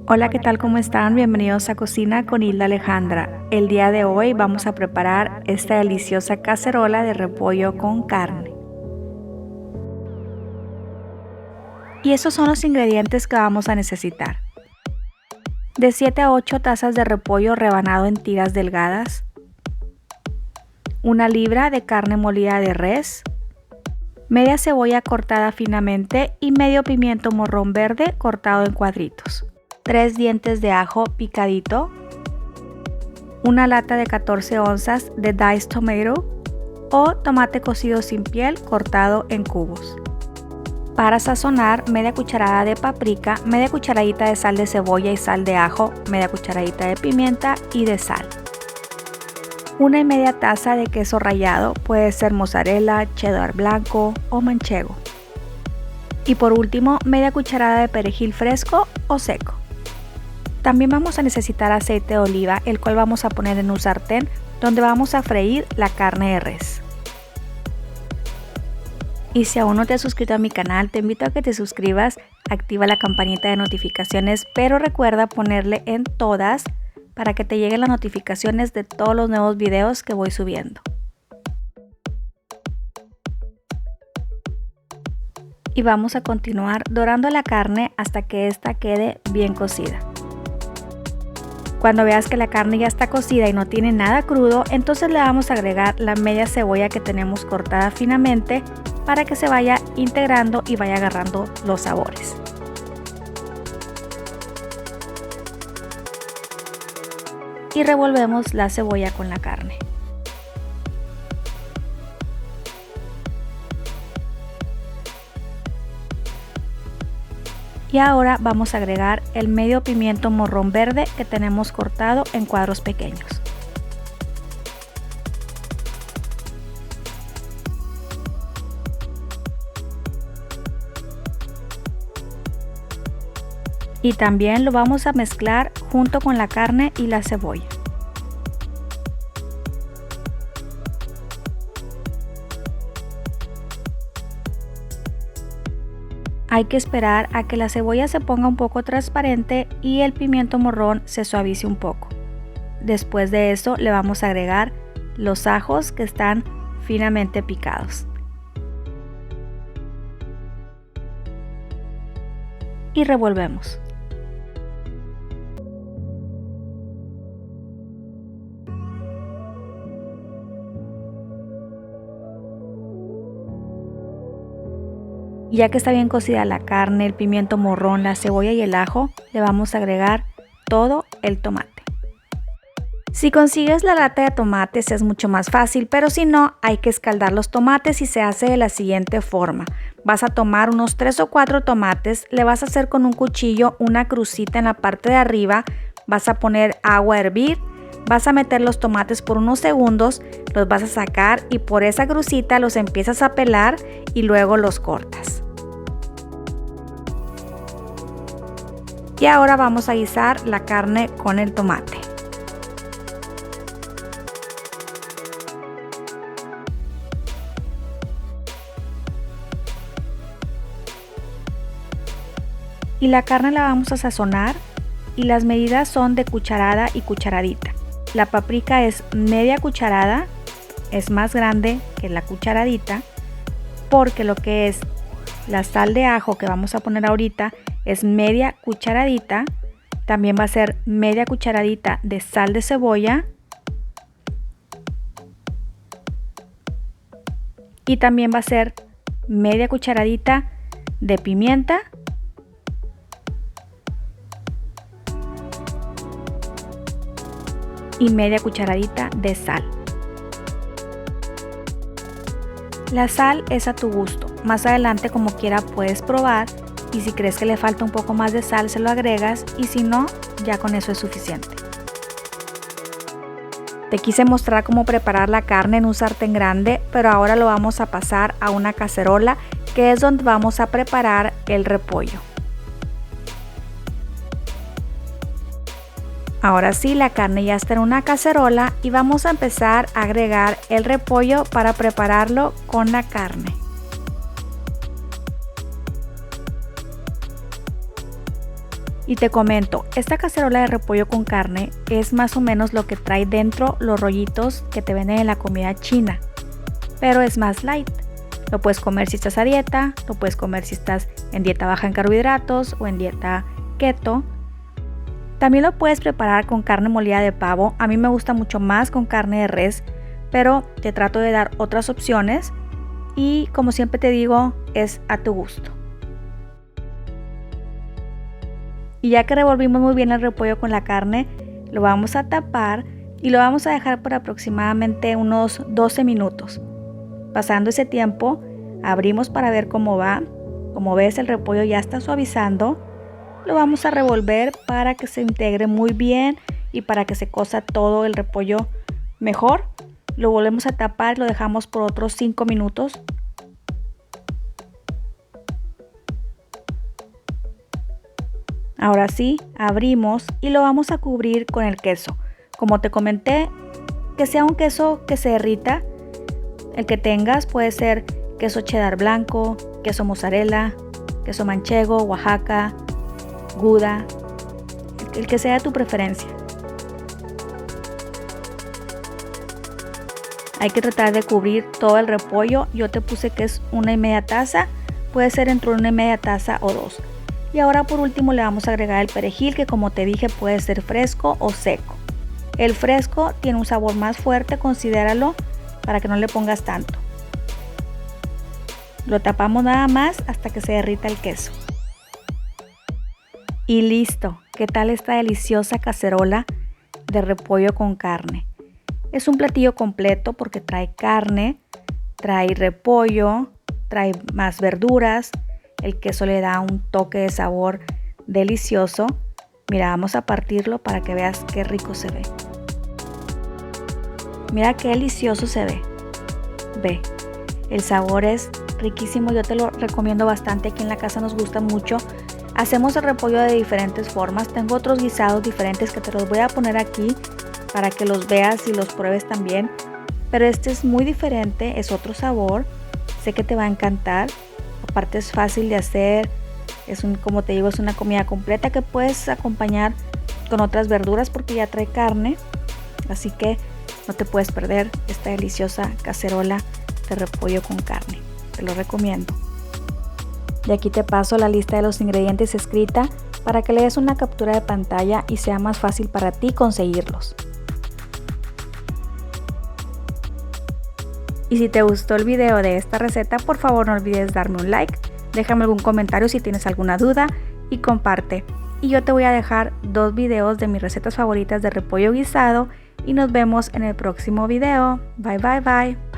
Hola, ¿qué tal? ¿Cómo están? Bienvenidos a Cocina con Hilda Alejandra. El día de hoy vamos a preparar esta deliciosa cacerola de repollo con carne. Y esos son los ingredientes que vamos a necesitar. De 7 a 8 tazas de repollo rebanado en tiras delgadas, 1 libra de carne molida de res, media cebolla cortada finamente y medio pimiento morrón verde cortado en cuadritos, 3 dientes de ajo picadito, una lata de 14 onzas de diced tomato o tomate cocido sin piel cortado en cubos. Para sazonar, media cucharada de paprika, media cucharadita de sal de cebolla y sal de ajo, media cucharadita de pimienta y de sal. 1 media taza de queso rallado, puede ser mozzarella, cheddar blanco o manchego. Y por último, media cucharada de perejil fresco o seco. También vamos a necesitar aceite de oliva, el cual vamos a poner en un sartén donde vamos a freír la carne de res. Y si aún no te has suscrito a mi canal, te invito a que te suscribas, activa la campanita de notificaciones, pero recuerda ponerle en todas para que te lleguen las notificaciones de todos los nuevos videos que voy subiendo. Y vamos a continuar dorando la carne hasta que esta quede bien cocida. Cuando veas que la carne ya está cocida y no tiene nada crudo, entonces le vamos a agregar la media cebolla que tenemos cortada finamente para que se vaya integrando y vaya agarrando los sabores. Y revolvemos la cebolla con la carne. Y ahora vamos a agregar el medio pimiento morrón verde que tenemos cortado en cuadros pequeños. Y también lo vamos a mezclar junto con la carne y la cebolla. Hay que esperar a que la cebolla se ponga un poco transparente y el pimiento morrón se suavice un poco. Después de eso le vamos a agregar los ajos que están finamente picados. Y revolvemos. Ya que está bien cocida la carne, el pimiento morrón, la cebolla y el ajo, le vamos a agregar todo el tomate. Si consigues la lata de tomates es mucho más fácil, pero si no, hay que escaldar los tomates y se hace de la siguiente forma. Vas a tomar unos 3 o 4 tomates, le vas a hacer con un cuchillo una crucita en la parte de arriba, vas a poner agua a hervir, vas a meter los tomates por unos segundos, los vas a sacar y por esa crucita los empiezas a pelar y luego los cortas. Y ahora vamos a guisar la carne con el tomate. Y la carne la vamos a sazonar y las medidas son de cucharada y cucharadita. La paprika es media cucharada, es más grande que la cucharadita, porque lo que es la sal de ajo que vamos a poner ahorita es media cucharadita, también va a ser media cucharadita de sal de cebolla y también va a ser media cucharadita de pimienta y media cucharadita de sal. La sal es a tu gusto, más adelante como quiera puedes probar y si crees que le falta un poco más de sal se lo agregas y si no, ya con eso es suficiente. Te quise mostrar cómo preparar la carne en un sartén grande, pero ahora lo vamos a pasar a una cacerola que es donde vamos a preparar el repollo. Ahora sí, la carne ya está en una cacerola y vamos a empezar a agregar el repollo para prepararlo con la carne. Y te comento, esta cacerola de repollo con carne es más o menos lo que trae dentro los rollitos que te venden en la comida china, pero es más light. Lo puedes comer si estás a dieta, lo puedes comer si estás en dieta baja en carbohidratos o en dieta keto. También lo puedes preparar con carne molida de pavo. A mí me gusta mucho más con carne de res, pero te trato de dar otras opciones y como siempre te digo, es a tu gusto. Y ya que revolvimos muy bien el repollo con la carne, lo vamos a tapar y lo vamos a dejar por aproximadamente unos 12 minutos. Pasando ese tiempo, abrimos para ver cómo va. Como ves, el repollo ya está suavizando. Lo vamos a revolver para que se integre muy bien y para que se cosa todo el repollo mejor. Lo volvemos a tapar y lo dejamos por otros 5 minutos. Ahora sí, abrimos y lo vamos a cubrir con el queso. Como te comenté, que sea un queso que se derrita. El que tengas puede ser queso cheddar blanco, queso mozzarella, queso manchego, Oaxaca, Gouda, el que sea de tu preferencia. Hay que tratar de cubrir todo el repollo. Yo te puse que es 1,5 taza, puede ser entre 1,5 taza o 2. Y ahora por último le vamos a agregar el perejil, que como te dije puede ser fresco o seco. El fresco tiene un sabor más fuerte, considéralo para que no le pongas tanto. Lo tapamos nada más hasta que se derrita el queso. Y listo. ¿Qué tal esta deliciosa cacerola de repollo con carne? Es un platillo completo porque trae carne, trae repollo, trae más verduras. El queso le da un toque de sabor delicioso. Mira, vamos a partirlo para que veas qué rico se ve. Mira qué delicioso se ve. Ve, el sabor es riquísimo. Yo te lo recomiendo bastante. Aquí en la casa nos gusta mucho. Hacemos el repollo de diferentes formas. Tengo otros guisados diferentes que te los voy a poner aquí para que los veas y los pruebes también. Pero este es muy diferente, es otro sabor. Sé que te va a encantar. Aparte es fácil de hacer. Como te digo, es una comida completa que puedes acompañar con otras verduras porque ya trae carne. Así que no te puedes perder esta deliciosa cacerola de repollo con carne. Te lo recomiendo. Y aquí te paso la lista de los ingredientes escrita para que le des una captura de pantalla y sea más fácil para ti conseguirlos. Y si te gustó el video de esta receta, por favor no olvides darme un like, déjame algún comentario si tienes alguna duda y comparte. Y yo te voy a dejar 2 videos de mis recetas favoritas de repollo guisado y nos vemos en el próximo video. Bye bye bye.